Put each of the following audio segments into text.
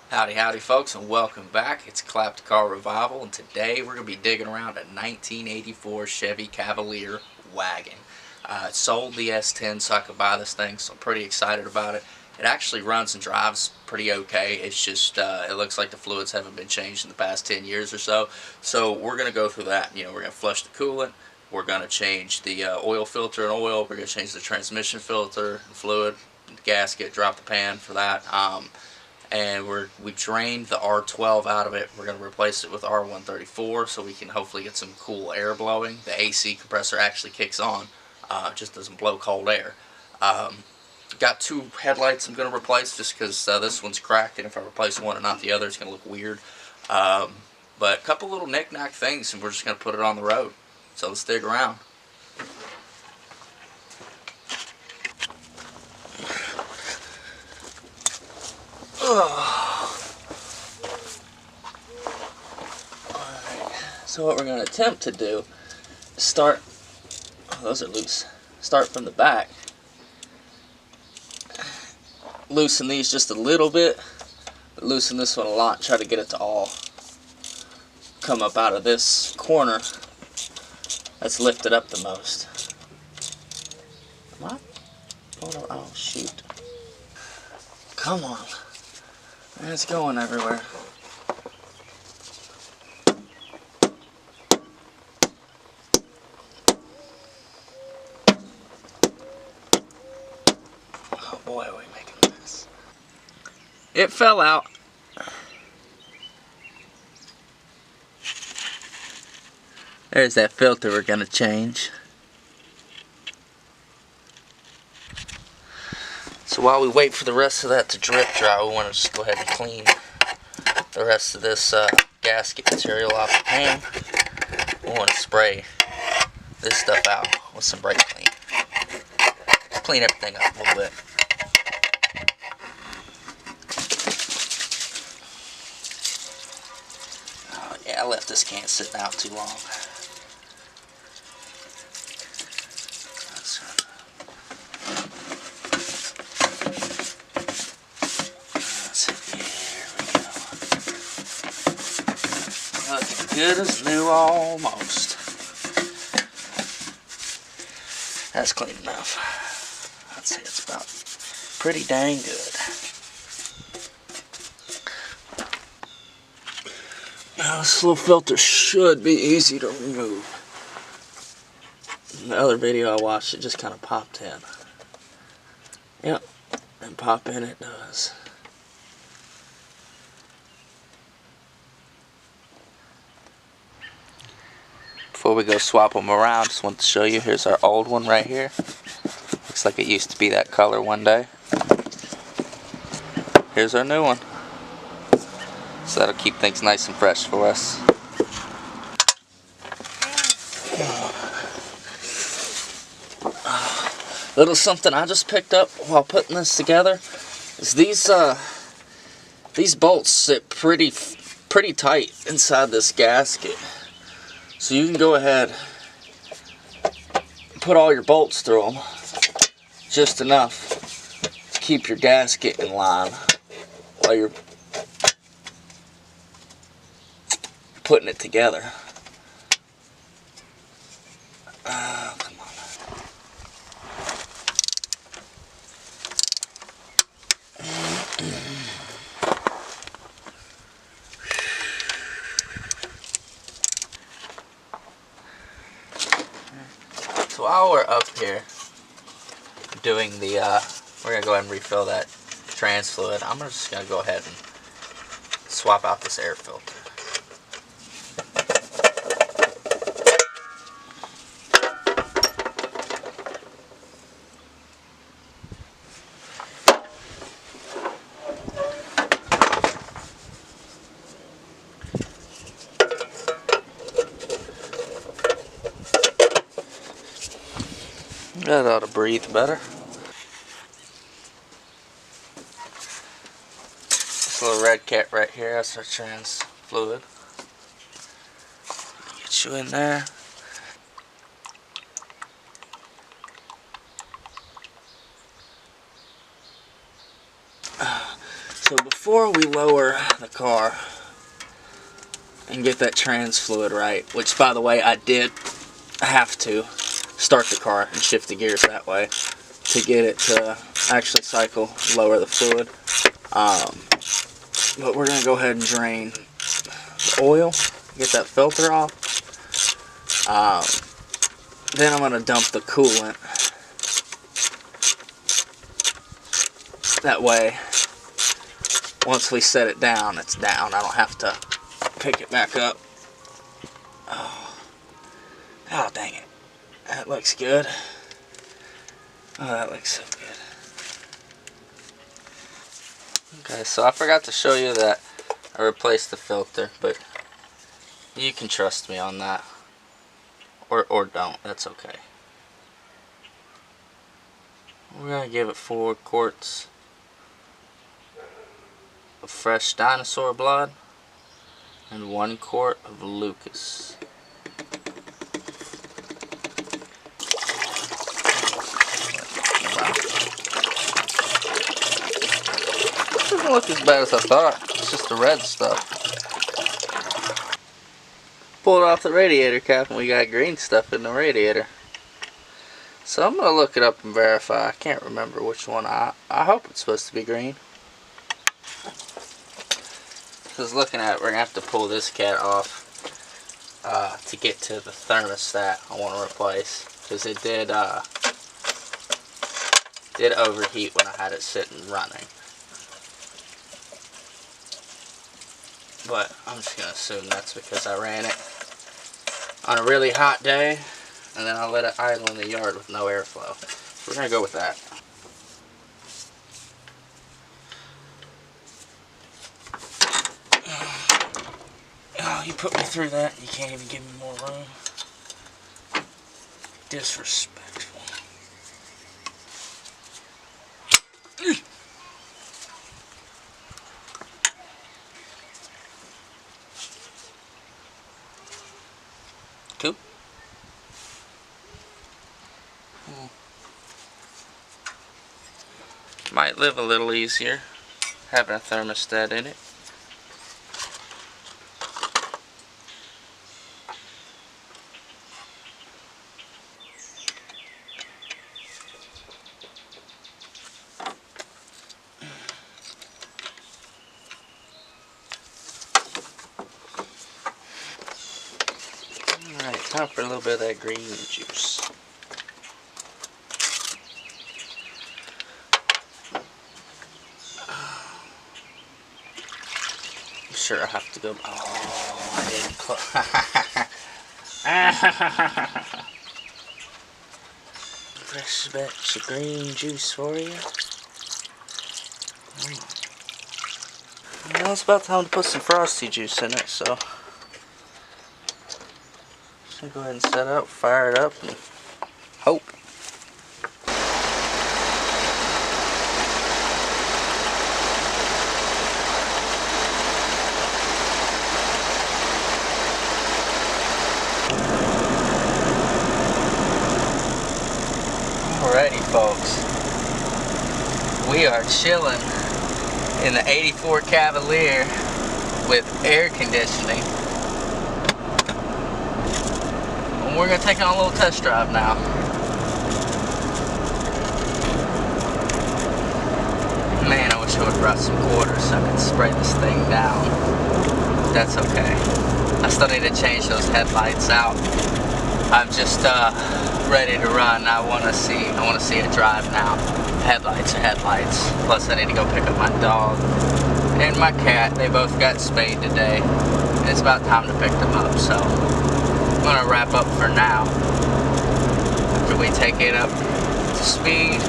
Howdy howdy folks, and welcome back. It's Clap the Car Revival, and today we're going to be digging around a 1984 Chevy Cavalier wagon. Sold the S10 so I could buy this thing, so I'm pretty excited about it. It actually runs and drives pretty okay. It's just, it looks like the fluids haven't been changed in the past 10 years or so. So we're going to go through that. We're going to flush the coolant. We're going to change the oil filter and oil. We're going to change the transmission filter and fluid, the gasket, drop the pan for that. And we drained the R12 out of it. We're going to replace it with R134 so we can hopefully get some cool air blowing. The AC compressor actually kicks on, just doesn't blow cold air. Got two headlights I'm going to replace just because this one's cracked, and if I replace one and not the other, it's going to look weird. But a couple little knick-knack things, and we're just going to put it on the road. So let's dig around. So what we're going to attempt to do is start, those are loose, start from the back, loosen these just a little bit, but loosen this one a lot, try to get it to all come up out of this corner that's lifted up the most. Come on. Oh shoot. Come on. It's going everywhere. Oh boy, are we making a mess. It fell out. There's that filter we're going to change. So while we wait for the rest of that to drip dry, we want to just go ahead and clean the rest of this gasket material off the pan. We want to spray this stuff out with some brake clean. Clean everything up a little bit. Oh yeah, I left this can sitting out too long. Looking good as new almost. That's clean enough. I'd say it's about pretty dang good. Now this little filter should be easy to remove. In the other video I watched, it just kind of popped in. Yep, and pop in it does. Before we go swap them around, just want to show you, here's our old one right here. Looks like it used to be that color one day. Here's our new one. So that'll keep things nice and fresh for us. Little something I just picked up while putting this together is these bolts sit pretty tight inside this gasket. So you can go ahead and put all your bolts through them, just enough to keep your gasket in line while you're putting it together. Come on. So while we're up here doing the, we're going to go ahead and refill that trans fluid. I'm just going to go ahead and swap out this air filter. That ought to breathe better. This little red cap right here, that's our trans fluid. Get you in there. So before we lower the car and get that trans fluid right, which by the way I did have to start the car and shift the gears that way to get it to actually cycle, lower the fluid. But we're going to go ahead and drain the oil, get that filter off. Then I'm going to dump the coolant. That way, once we set it down, it's down. I don't have to pick it back up. Oh, dang it. That looks good. Oh, that looks so good. Okay, so I forgot to show you that I replaced the filter, but you can trust me on that. Or don't. That's okay. We're going to give it 4 quarts of fresh dinosaur blood and 1 quart of Lucas. It doesn't look as bad as I thought. It's just the red stuff. Pulled off the radiator cap and we got green stuff in the radiator. So I'm going to look it up and verify. I can't remember which one. I hope it's supposed to be green. Because looking at it, we're going to have to pull this cat off to get to the thermostat I want to replace. Because it did overheat when I had it sitting running. But I'm just going to assume that's because I ran it on a really hot day and then I let it idle in the yard with no airflow. So we're going to go with that. Oh, you put me through that. You can't even give me more room. Disrespectful. Cool. Might live a little easier having a thermostat in it. Alright, time for a little bit of that green juice. I'm sure I have to go. Oh, I didn't close. Fresh batch of green juice for you. Now it's about time to put some frosty juice in it, so. So go ahead and set it up, fire it up, and hope. Alrighty, folks. We are chilling in the '84 Cavalier with air conditioning. We're going to take it on a little test drive now. Man, I wish I would have brought some quarters so I could spray this thing down. That's okay. I still need to change those headlights out. I'm just ready to run. I want to see it drive now. Headlights are headlights. Plus I need to go pick up my dog and my cat. They both got spayed today. And it's about time to pick them up, so I'm going to wrap up for now. After we take it up to speed,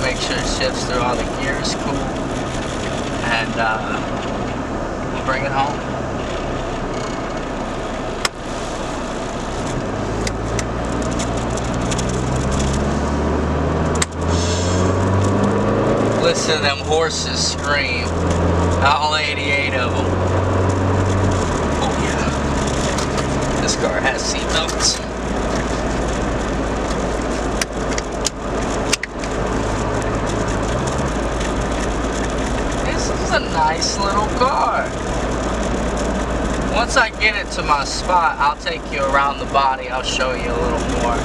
make sure it shifts through all the gears cool, and we'll bring it home. Listen to them horses scream. All 88 of them. Oh yeah. This car has seatbelts. This little car. Once I get it to my spot, I'll take you around the body. I'll show you a little more.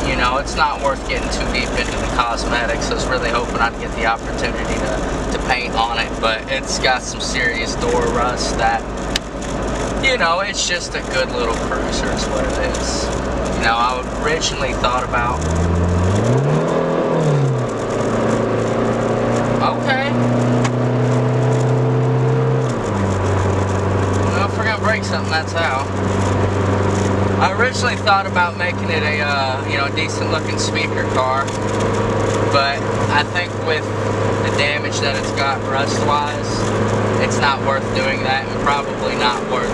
You know, it's not worth getting too deep into the cosmetics. I was really hoping I'd get the opportunity to paint on it, but it's got some serious door rust that, you know, it's just a good little cruiser is what it is. You know, I originally thought about... Okay. Well, if we're gonna break something, that's how. I originally thought about making it a, you know, decent looking speaker car, but I think with the damage that it's got rust-wise, it's not worth doing that, and probably not worth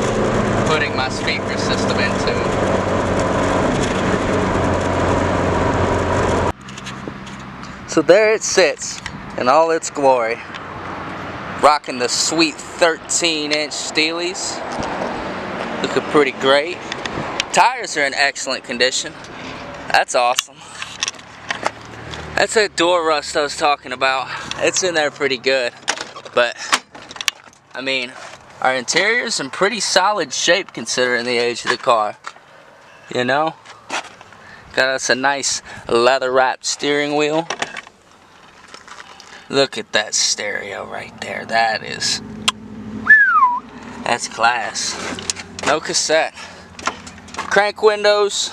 putting my speaker system into. So there it sits in all its glory, rocking the sweet 13-inch Steelies, looking pretty great. Tires are in excellent condition. That's awesome. That's that door rust I was talking about. It's in there pretty good. But, I mean, our interior's in pretty solid shape considering the age of the car. You know? Got us a nice leather-wrapped steering wheel. Look at that stereo right there. That's class. No cassette. Crank windows.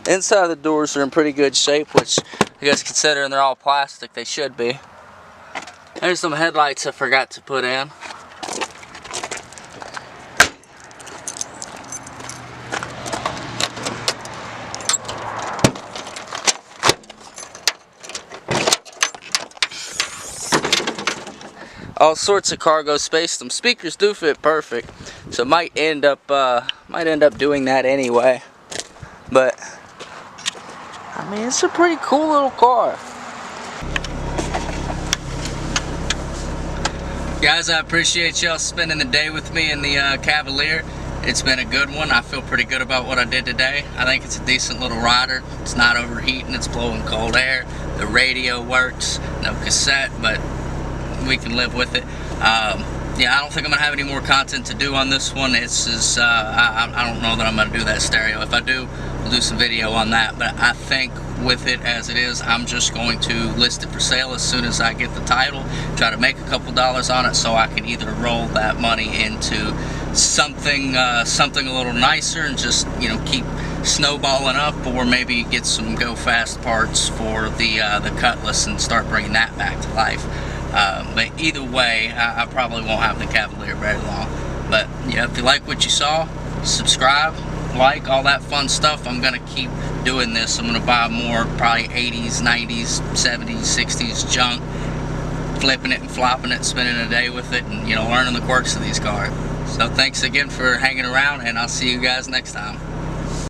Inside of the doors are in pretty good shape, which I guess considering they're all plastic, they should be. There's some headlights I forgot to put in. All sorts of cargo space. Some speakers do fit perfect, so might end up doing that anyway. But I mean, it's a pretty cool little car. Guys, I appreciate y'all spending the day with me in the Cavalier. It's been a good one. I feel pretty good about what I did today. I think it's a decent little rider. It's not overheating. It's blowing cold air. The radio works. No cassette, but we can live with it. Yeah, I don't think I'm gonna have any more content to do on this one. It's just I don't know that I'm gonna do that stereo. If I do, we'll do some video on that. But I think with it as it is, I'm just going to list it for sale as soon as I get the title. Try to make a couple dollars on it so I can either roll that money into something something a little nicer and just, you know, keep snowballing up, or maybe get some go fast parts for the Cutlass and start bringing that back to life. But either way, I probably won't have the Cavalier very long. But yeah, if you like what you saw, subscribe, like, all that fun stuff. I'm gonna keep doing this. I'm gonna buy more probably 80s, 90s, 70s, 60s junk, flipping it and flopping it, spending a day with it, and, you know, learning the quirks of these cars. So thanks again for hanging around, and I'll see you guys next time.